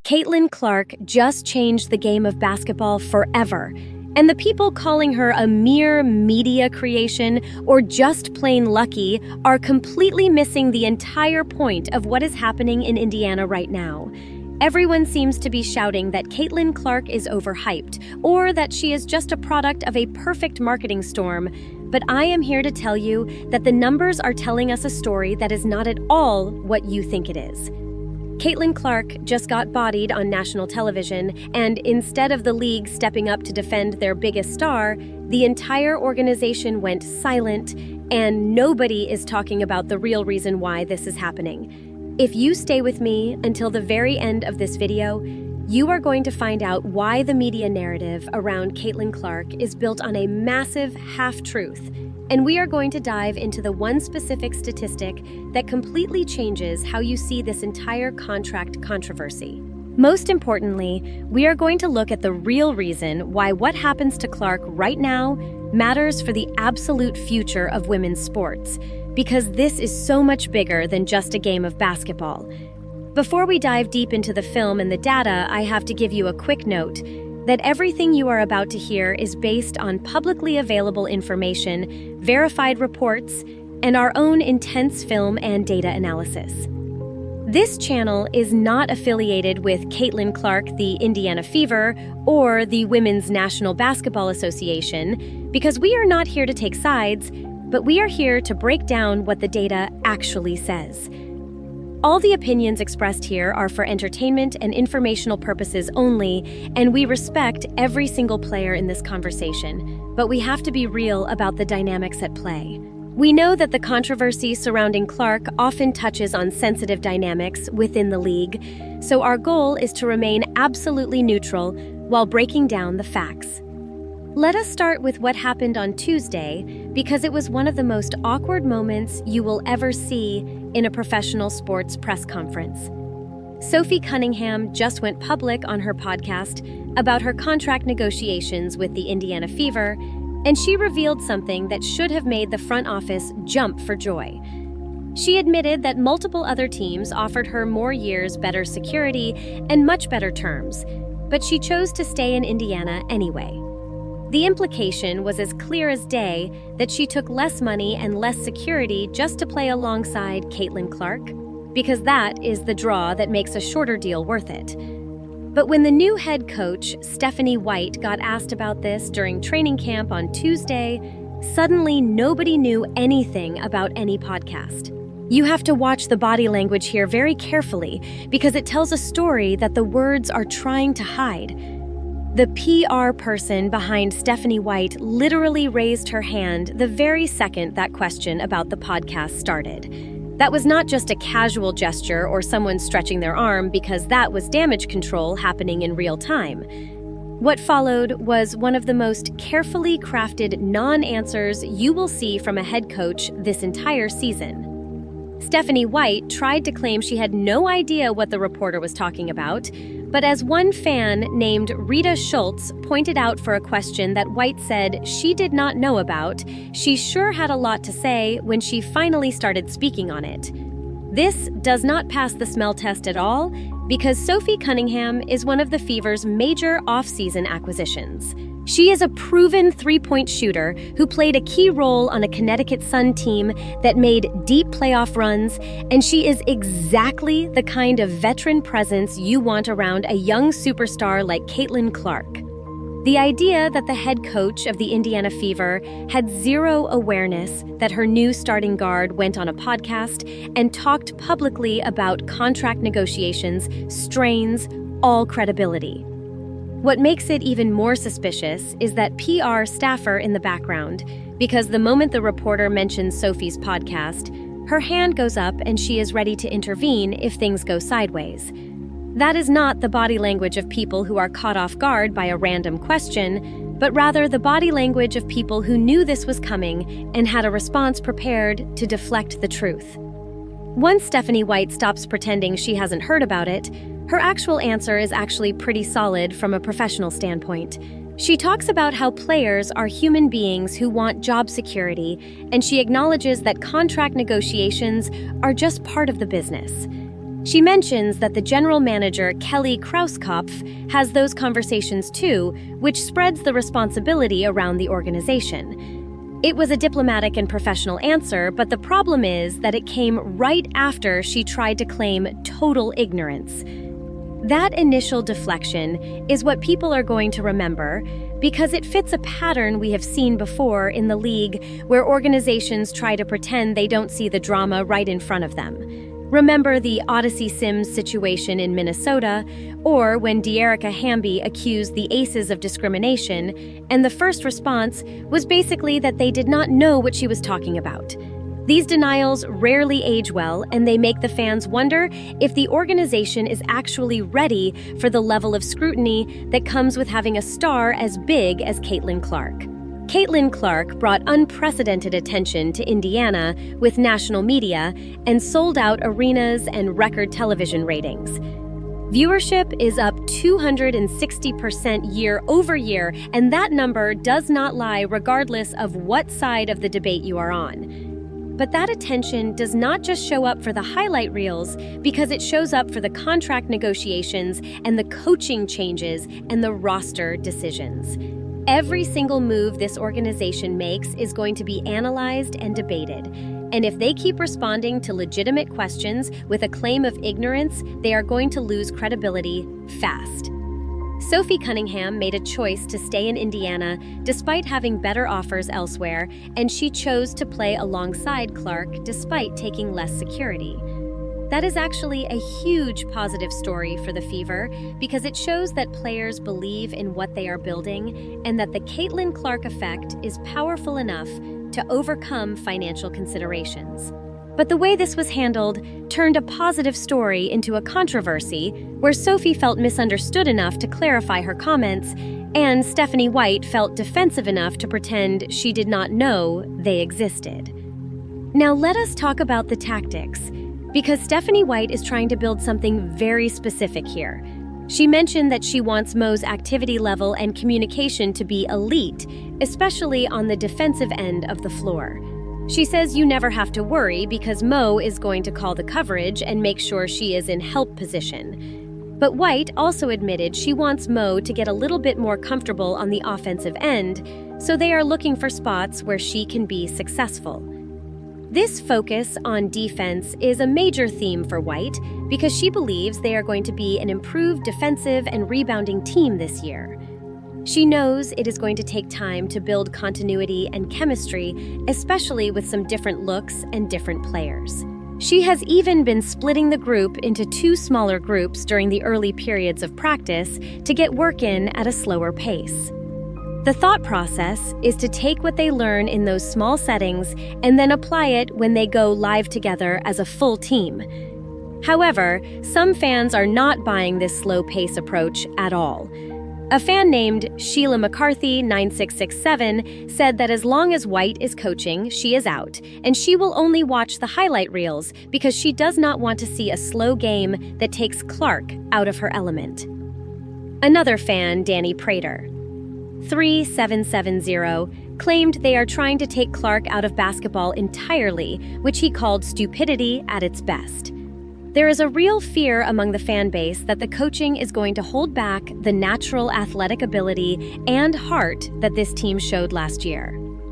Caitlyn Clark just changed the game of basketball forever, and the people calling her a mere media creation or just plain lucky are completely missing the entire point of what is happening in Indiana right now. Everyone seems to be shouting that Caitlyn Clark is overhyped, or that she is just a product of a perfect marketing storm. But I am here to tell you that the numbers are telling us a story that is not at all what you think it is. Caitlyn Clark just got bodied on national television, and instead of the league stepping up to defend their biggest star, the entire organization went silent, and nobody is talking about the real reason why this is happening. If you stay with me until the very end of this video, you are going to find out why the media narrative around Caitlyn Clark is built on a massive half-truth, and we are going to dive into the one specific statistic that completely changes how you see this entire contract controversy. Most importantly, we are going to look at the real reason why what happens to Clark right now matters for the absolute future of women's sports, because this is so much bigger than just a game of basketball. Before we dive deep into the film and the data, I have to give you a quick note that everything you are about to hear is based on publicly available information, verified reports, and our own intense film and data analysis. This channel is not affiliated with Caitlyn Clark, the Indiana Fever, or the Women's National Basketball Association, because we are not here to take sides, but we are here to break down what the data actually says. All the opinions expressed here are for entertainment and informational purposes only, and we respect every single player in this conversation, but we have to be real about the dynamics at play. We know that the controversy surrounding Clark often touches on sensitive dynamics within the league, so our goal is to remain absolutely neutral while breaking down the facts. Let us start with what happened on Tuesday, because it was one of the most awkward moments you will ever see in a professional sports press conference. Sophie Cunningham just went public on her podcast about her contract negotiations with the Indiana Fever, and she revealed something that should have made the front office jump for joy. She admitted that multiple other teams offered her more years, better security, and much better terms, but she chose to stay in Indiana anyway. The implication was as clear as day that she took less money and less security just to play alongside Caitlyn Clark, because that is the draw that makes a shorter deal worth it. But when the new head coach, Stephanie White, got asked about this during training camp on Tuesday, suddenly nobody knew anything about any podcast. You have to watch the body language here very carefully, because it tells a story that the words are trying to hide. The PR person behind Stephanie White literally raised her hand the very second that question about the podcast started. That was not just a casual gesture or someone stretching their arm, because that was damage control happening in real time. What followed was one of the most carefully crafted non-answers you will see from a head coach this entire season. Stephanie White tried to claim she had no idea what the reporter was talking about, but as one fan named Rita Schultz pointed out for a question that White said she did not know about, she sure had a lot to say when she finally started speaking on it. This does not pass the smell test at all, because Sophie Cunningham is one of the Fever's major off-season acquisitions. She is a proven three-point shooter who played a key role on a Connecticut Sun team that made deep playoff runs, and she is exactly the kind of veteran presence you want around a young superstar like Caitlyn Clark. The idea that the head coach of the Indiana Fever had zero awareness that her new starting guard went on a podcast and talked publicly about contract negotiations strains all credibility. What makes it even more suspicious is that PR staffer in the background, because the moment the reporter mentions Sophie's podcast, her hand goes up and she is ready to intervene if things go sideways. That is not the body language of people who are caught off guard by a random question, but rather the body language of people who knew this was coming and had a response prepared to deflect the truth. Once Stephanie White stops pretending she hasn't heard about it, her actual answer is actually pretty solid from a professional standpoint. She talks about how players are human beings who want job security, and she acknowledges that contract negotiations are just part of the business. She mentions that the general manager, Kelly Krauskopf, has those conversations too, which spreads the responsibility around the organization. It was a diplomatic and professional answer, but the problem is that it came right after she tried to claim total ignorance. That initial deflection is what people are going to remember because it fits a pattern we have seen before in the league where organizations try to pretend they don't see the drama right in front of them. Remember the Odyssey Sims situation in Minnesota, or when De'Erica Hamby accused the Aces of discrimination, and the first response was basically that they did not know what she was talking about. These denials rarely age well, and they make the fans wonder if the organization is actually ready for the level of scrutiny that comes with having a star as big as Caitlyn Clark. Caitlyn Clark brought unprecedented attention to Indiana with national media and sold out arenas and record television ratings. Viewership is up 260% year over year, and that number does not lie regardless of what side of the debate you are on. But that attention does not just show up for the highlight reels because it shows up for the contract negotiations and the coaching changes and the roster decisions. Every single move this organization makes is going to be analyzed and debated. And if they keep responding to legitimate questions with a claim of ignorance, they are going to lose credibility fast. Sophie Cunningham made a choice to stay in Indiana despite having better offers elsewhere, and she chose to play alongside Clark despite taking less security. That is actually a huge positive story for the Fever because it shows that players believe in what they are building and that the Caitlyn Clark effect is powerful enough to overcome financial considerations. But the way this was handled turned a positive story into a controversy where Sophie felt misunderstood enough to clarify her comments, and Stephanie White felt defensive enough to pretend she did not know they existed. Now let us talk about the tactics, because Stephanie White is trying to build something very specific here. She mentioned that she wants Mo's activity level and communication to be elite, especially on the defensive end of the floor. She says you never have to worry because Mo is going to call the coverage and make sure she is in help position. But White also admitted she wants Mo to get a little bit more comfortable on the offensive end, so they are looking for spots where she can be successful. This focus on defense is a major theme for White because she believes they are going to be an improved defensive and rebounding team this year. She knows it is going to take time to build continuity and chemistry, especially with some different looks and different players. She has even been splitting the group into 2 smaller groups during the early periods of practice to get work in at a slower pace. The thought process is to take what they learn in those small settings and then apply it when they go live together as a full team. However, some fans are not buying this slow-pace approach at all. A fan named Sheila McCarthy 9667 said that as long as White is coaching, she is out, and she will only watch the highlight reels because she does not want to see a slow game that takes Clark out of her element. Another fan, Danny Prater 3770, claimed they are trying to take Clark out of basketball entirely, which he called stupidity at its best. There is a real fear among the fan base that the coaching is going to hold back the natural athletic ability and heart that this team showed last year.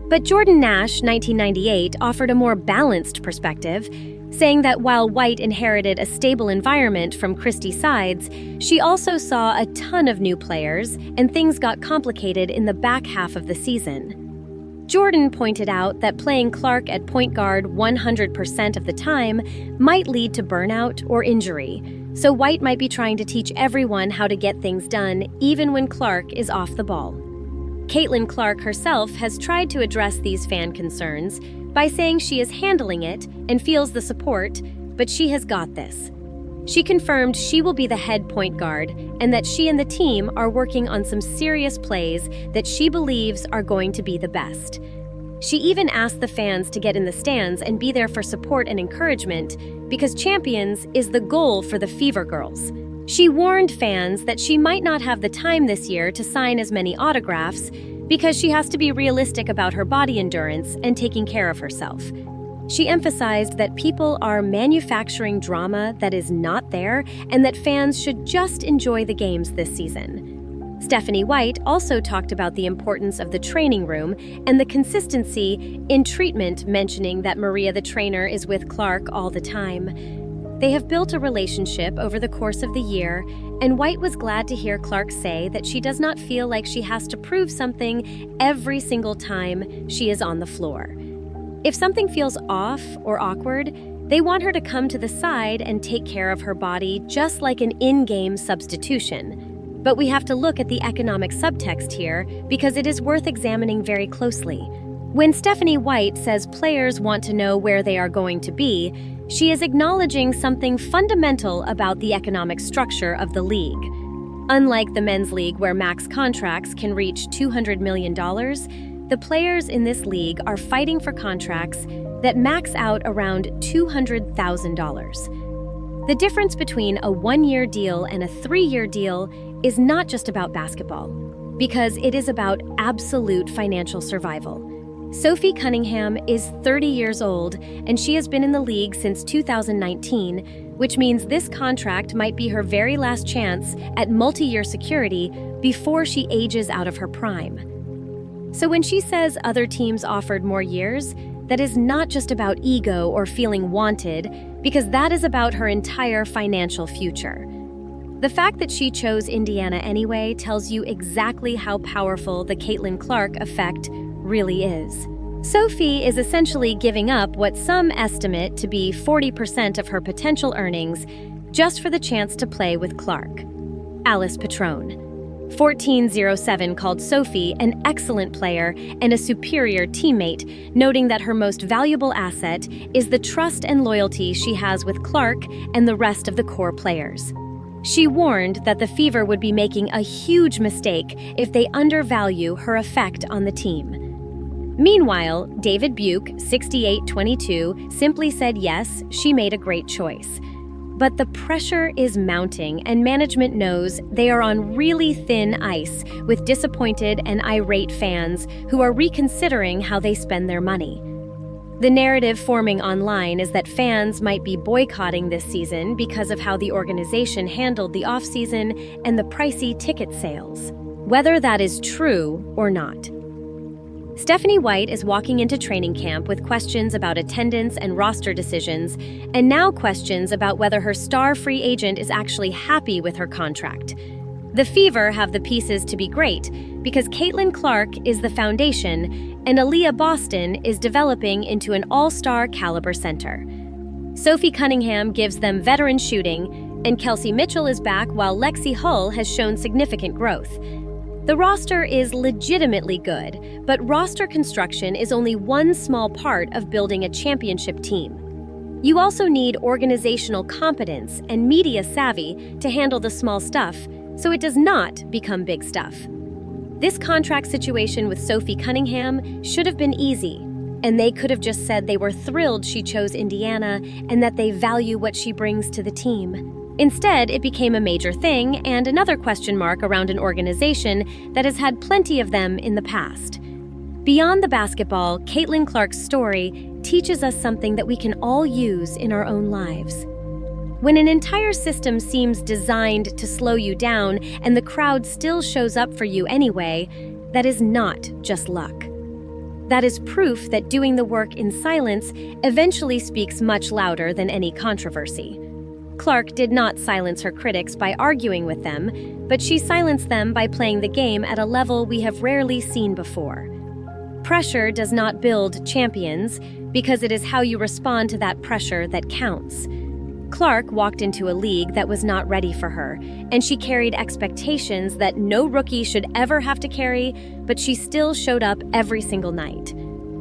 But Jordan Nash, 1998, offered a more balanced perspective, saying that while White inherited a stable environment from Christie Sides, she also saw a ton of new players, and things got complicated in the back half of the season. Jordan pointed out that playing Clark at point guard 100% of the time might lead to burnout or injury, so White might be trying to teach everyone how to get things done even when Clark is off the ball. Caitlyn Clark herself has tried to address these fan concerns by saying she is handling it and feels the support, but she has got this. She confirmed she will be the head point guard and that she and the team are working on some serious plays that she believes are going to be the best. She even asked the fans to get in the stands and be there for support and encouragement because champions is the goal for the Fever Girls. She warned fans that she might not have the time this year to sign as many autographs because she has to be realistic about her body endurance and taking care of herself. She emphasized that people are manufacturing drama that is not there and that fans should just enjoy the games this season. Stephanie White also talked about the importance of the training room and the consistency in treatment, mentioning that Maria the trainer is with Clark all the time. They have built a relationship over the course of the year, and White was glad to hear Clark say that she does not feel like she has to prove something every single time she is on the floor. If something feels off or awkward, they want her to come to the side and take care of her body just like an in-game substitution. But we have to look at the economic subtext here because it is worth examining very closely. When Stephanie White says players want to know where they are going to be, she is acknowledging something fundamental about the economic structure of the league. Unlike the men's league where max contracts can reach $200 million, the players in this league are fighting for contracts that max out around $200,000. The difference between a one-year deal and a 3-year deal is not just about basketball, because it is about absolute financial survival. Sophie Cunningham is 30 years old, and she has been in the league since 2019, which means this contract might be her very last chance at multi-year security before she ages out of her prime. So when she says other teams offered more years, that is not just about ego or feeling wanted, because that is about her entire financial future. The fact that she chose Indiana anyway tells you exactly how powerful the Caitlyn Clark effect really is. Sophie is essentially giving up what some estimate to be 40% of her potential earnings just for the chance to play with Clark. Alice Patrone. 1407 called Sophie an excellent player and a superior teammate, noting that her most valuable asset is the trust and loyalty she has with Clark and the rest of the core players. She warned that the Fever would be making a huge mistake if they undervalue her effect on the team. Meanwhile, David Buke, 6822, simply said yes, she made a great choice. But the pressure is mounting, and management knows they are on really thin ice with disappointed and irate fans who are reconsidering how they spend their money. The narrative forming online is that fans might be boycotting this season because of how the organization handled the offseason and the pricey ticket sales, whether that is true or not. Stephanie White is walking into training camp with questions about attendance and roster decisions, and now questions about whether her star free agent is actually happy with her contract. The Fever have the pieces to be great because Caitlyn Clark is the foundation and Aaliyah Boston is developing into an all-star caliber center. Sophie Cunningham gives them veteran shooting, and Kelsey Mitchell is back while Lexi Hull has shown significant growth. The roster is legitimately good, but roster construction is only one small part of building a championship team. You also need organizational competence and media savvy to handle the small stuff, so it does not become big stuff. This contract situation with Sophie Cunningham should have been easy, and they could have just said they were thrilled she chose Indiana and that they value what she brings to the team. Instead, it became a major thing and another question mark around an organization that has had plenty of them in the past. Beyond the basketball, Caitlyn Clark's story teaches us something that we can all use in our own lives. When an entire system seems designed to slow you down and the crowd still shows up for you anyway, that is not just luck. That is proof that doing the work in silence eventually speaks much louder than any controversy. Clark did not silence her critics by arguing with them, but she silenced them by playing the game at a level we have rarely seen before. Pressure does not build champions, because it is how you respond to that pressure that counts. Clark walked into a league that was not ready for her, and she carried expectations that no rookie should ever have to carry, but she still showed up every single night.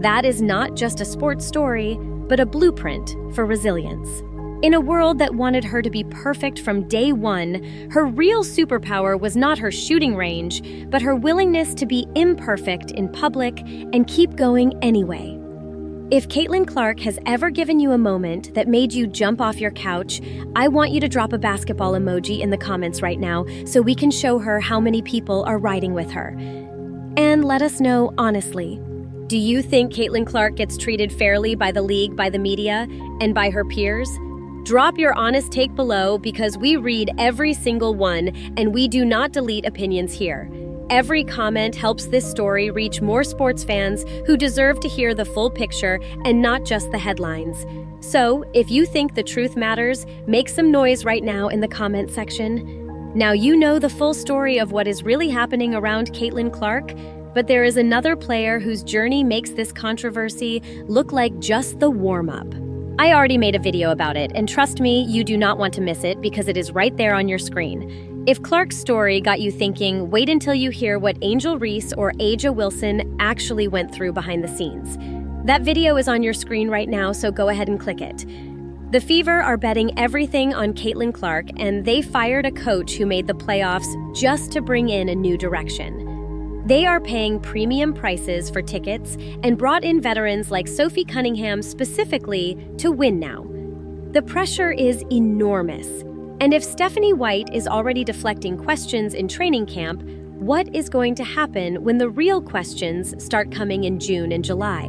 That is not just a sports story, but a blueprint for resilience. In a world that wanted her to be perfect from day one, her real superpower was not her shooting range, but her willingness to be imperfect in public and keep going anyway. If Caitlyn Clark has ever given you a moment that made you jump off your couch, I want you to drop a basketball emoji in the comments right now so we can show her how many people are riding with her. And let us know honestly, Do you think Caitlyn Clark gets treated fairly by the league, by the media, and by her peers? Drop your honest take below because we read every single one and we do not delete opinions here. Every comment helps this story reach more sports fans who deserve to hear the full picture and not just the headlines. So, if you think the truth matters, make some noise right now in the comment section. Now you know the full story of what is really happening around Caitlyn Clark, but there is another player whose journey makes this controversy look like just the warm-up. I already made a video about it, and trust me, you do not want to miss it because it is right there on your screen. If Clark's story got you thinking, wait until you hear what Angel Reese or Aja Wilson actually went through behind the scenes. That video is on your screen right now, so go ahead and click it. The Fever are betting everything on Caitlyn Clark, and they fired a coach who made the playoffs just to bring in a new direction. They are paying premium prices for tickets and brought in veterans like Sophie Cunningham specifically to win now. The pressure is enormous. And if Stephanie White is already deflecting questions in training camp, what is going to happen when the real questions start coming in June and July?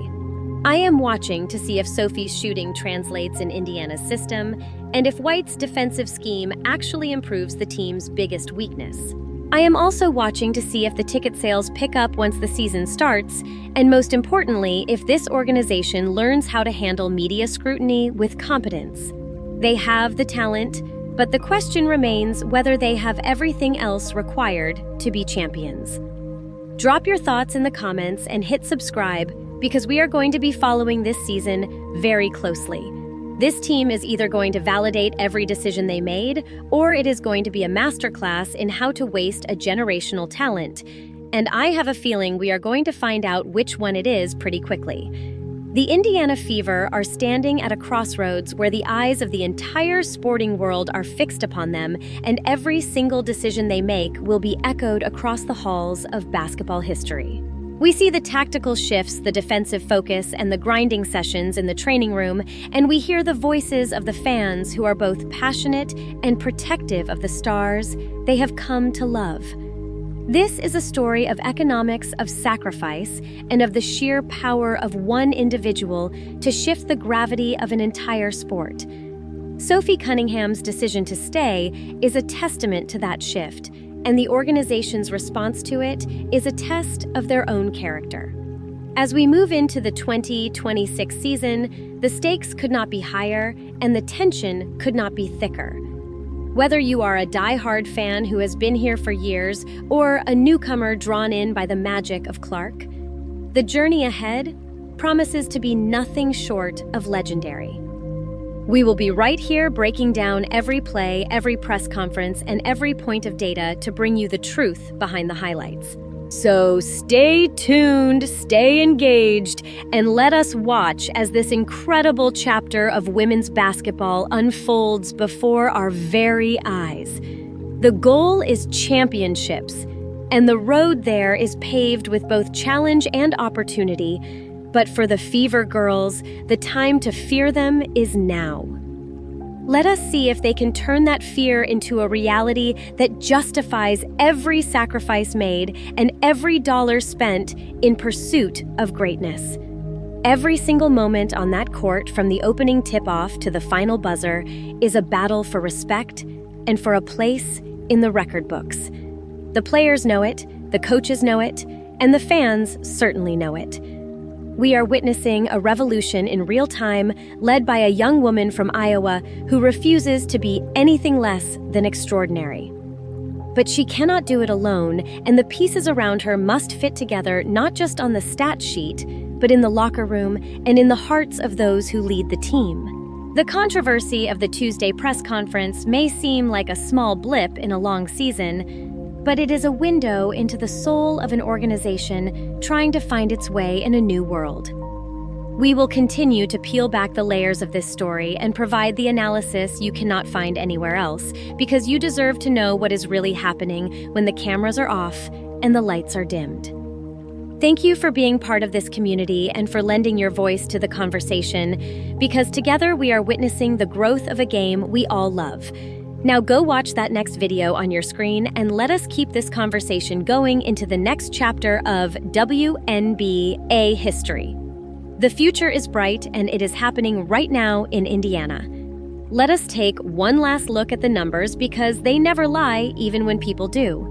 I am watching to see if Sophie's shooting translates in Indiana's system and if White's defensive scheme actually improves the team's biggest weakness. I am also watching to see if the ticket sales pick up once the season starts, and most importantly, if this organization learns how to handle media scrutiny with competence. They have the talent, but the question remains whether they have everything else required to be champions. Drop your thoughts in the comments and hit subscribe because we are going to be following this season very closely. This team is either going to validate every decision they made, or it is going to be a masterclass in how to waste a generational talent. And I have a feeling we are going to find out which one it is pretty quickly. The Indiana Fever are standing at a crossroads where the eyes of the entire sporting world are fixed upon them, and every single decision they make will be echoed across the halls of basketball history. We see the tactical shifts, the defensive focus, and the grinding sessions in the training room, and we hear the voices of the fans who are both passionate and protective of the stars they have come to love. This is a story of economics, of sacrifice, and of the sheer power of one individual to shift the gravity of an entire sport. Sophie Cunningham's decision to stay is a testament to that shift, and the organization's response to it is a test of their own character. As we move into the 2026 season, the stakes could not be higher and the tension could not be thicker. Whether you are a die-hard fan who has been here for years or a newcomer drawn in by the magic of Clark, the journey ahead promises to be nothing short of legendary. We will be right here breaking down every play, every press conference, and every point of data to bring you the truth behind the highlights. So stay tuned, stay engaged, and let us watch as this incredible chapter of women's basketball unfolds before our very eyes. The goal is championships, and the road there is paved with both challenge and opportunity. But for the Fever girls, the time to fear them is now. Let us see if they can turn that fear into a reality that justifies every sacrifice made and every dollar spent in pursuit of greatness. Every single moment on that court, from the opening tip-off to the final buzzer, is a battle for respect and for a place in the record books. The players know it, the coaches know it, and the fans certainly know it. We are witnessing a revolution in real time led by a young woman from Iowa who refuses to be anything less than extraordinary. But she cannot do it alone, and the pieces around her must fit together not just on the stat sheet, but in the locker room and in the hearts of those who lead the team. The controversy of the Tuesday press conference may seem like a small blip in a long season, but it is a window into the soul of an organization trying to find its way in a new world. We will continue to peel back the layers of this story and provide the analysis you cannot find anywhere else, because you deserve to know what is really happening when the cameras are off and the lights are dimmed. Thank you for being part of this community and for lending your voice to the conversation, because together we are witnessing the growth of a game we all love. Now go watch that next video on your screen and let us keep this conversation going into the next chapter of WNBA history. The future is bright and it is happening right now in Indiana. Let us take one last look at the numbers because they never lie even when people do.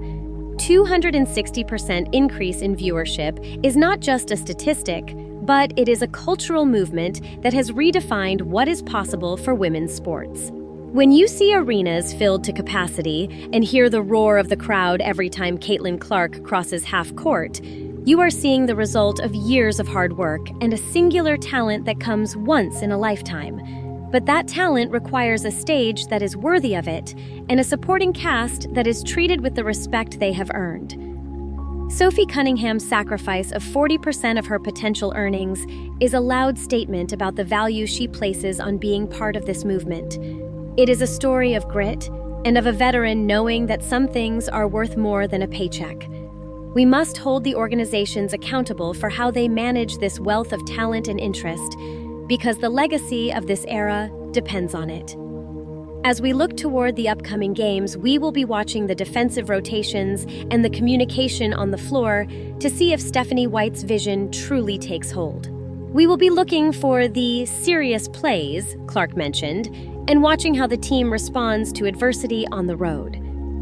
260% increase in viewership is not just a statistic, but it is a cultural movement that has redefined what is possible for women's sports. When you see arenas filled to capacity and hear the roar of the crowd every time Caitlyn Clark crosses half court, you are seeing the result of years of hard work and a singular talent that comes once in a lifetime. But that talent requires a stage that is worthy of it and a supporting cast that is treated with the respect they have earned. Sophie Cunningham's sacrifice of 40% of her potential earnings is a loud statement about the value she places on being part of this movement. It is a story of grit and of a veteran knowing that some things are worth more than a paycheck. We must hold the organizations accountable for how they manage this wealth of talent and interest, because the legacy of this era depends on it. As we look toward the upcoming games, we will be watching the defensive rotations and the communication on the floor to see if Stephanie White's vision truly takes hold. We will be looking for the serious plays Clark mentioned and watching how the team responds to adversity on the road.